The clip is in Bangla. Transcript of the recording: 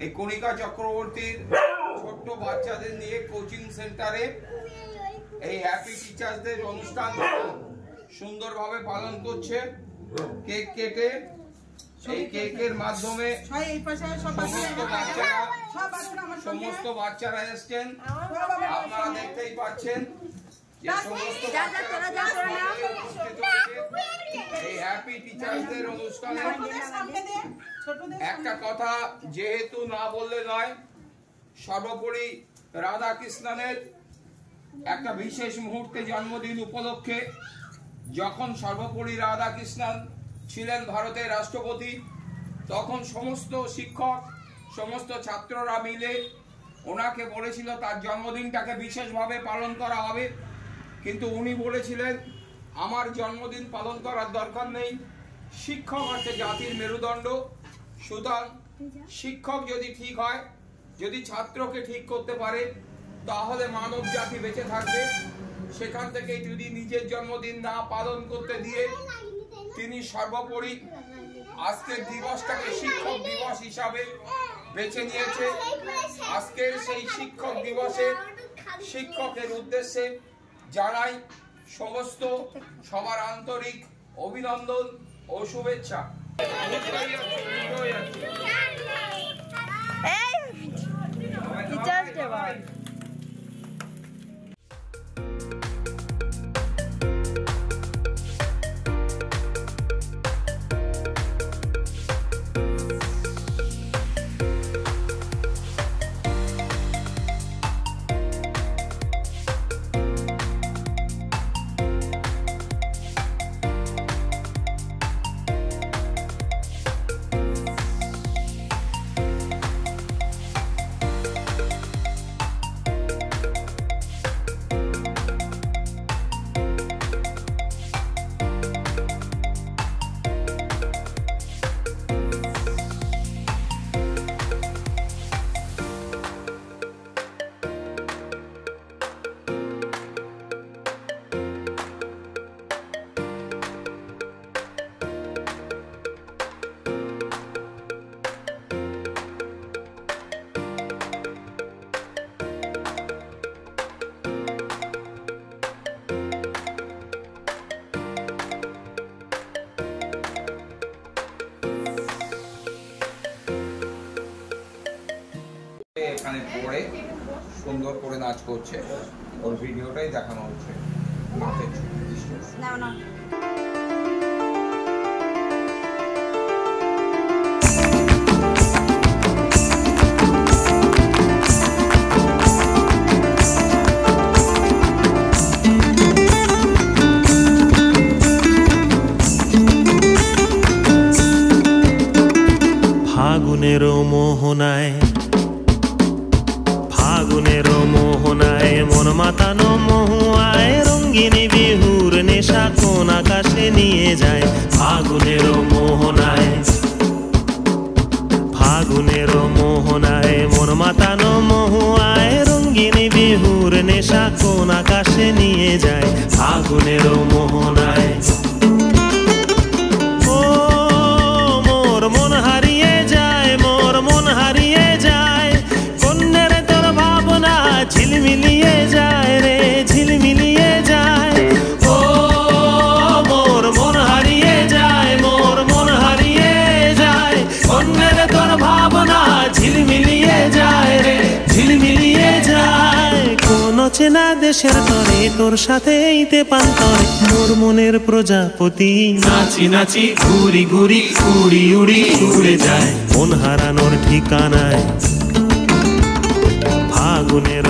এই কণিকা চক্রবর্তীর ছোট্ট বাচ্চাদের নিয়ে কোচিং সেন্টারে এই হ্যাপি টিচার্স ডে অনুষ্ঠান সুন্দরভাবে পালন করছে। কেক কেটে এই কেকের মাধ্যমে সমস্ত বাচ্চারা এসছেন। আপনারা দেখতেই পাচ্ছেন যে সমস্ত এই হ্যাপি টিচার্স ডে অনুষ্ঠানে একটা কথা যেহেতু না বললে নয়, সর্বোপরি রাধা কৃষ্ণনের একটা বিশেষ মুহূর্তে জন্মদিন উপলক্ষে যখন সর্বোপরি রাধা কৃষ্ণন ছিলেন ভারতের রাষ্ট্রপতি, তখন সমস্ত শিক্ষক সমস্ত ছাত্ররা মিলে ওনাকে বলেছিল তার জন্মদিনটাকে বিশেষভাবে পালন করা হবে। কিন্তু উনি বলেছিলেন আমার জন্মদিন পালন করার দরকার নেই, শিক্ষক হচ্ছে জাতির মেরুদণ্ড। সুতরাং শিক্ষক যদি ঠিক হয়, যদি ছাত্রকে ঠিক করতে পারে, তাহলে মানব জাতি বেঁচে থাকবে। সেখান থেকে যদি নিজের জন্মদিন না পালন করতে দিয়ে তিনি সর্বোপরি আজকের দিবসটাকে শিক্ষক দিবস হিসাবে বেছে নিয়েছে। আজকের সেই শিক্ষক দিবসে শিক্ষকের উদ্দেশ্যে জানাই সমস্ত সবার আন্তরিক অভিনন্দন ও শুভেচ্ছা। এখানে পড়ে সুন্দর করে নাচ করছে, ওর ভিডিওটাই দেখানো হচ্ছে। ফাগুনের মোহনায় মন মাতানো মহুয়ায় রঙ্গিনী বিহুর নেশা কোন আকাশে নিয়ে যায়। ফাগুনের মোহনায় মন মাতানো মহুয়ায় রঙ্গিনী বিহুর নেশা কোন আকাশে নিয়ে যায়। ফাগুনের মোহনায় ও মোর মন হারিয়ে যায়, মোর মন হারিয়ে যায়, কন্যের তোর ভাবনা ঝিলমিলিয়ে যায় রে, ঝিলমিলিয়ে যায়। ও মোর মন হারিয়ে যায়, মোর মন হারিয়ে যায়, কন্যের তোর ভাবনা ঝিলমিলিয়ে যায় রে, ঝিলমিলিয়ে যায়। কোন চেনা দেশের তরে তোর সাথে এইতে পান্তরে মোর মনের প্রজাপতি নাচি নাচি ঘুরি ঘুরি উড়ি উড়ি উড়ে যায় মন হারানোর ঠিকানায়। ফাগুনের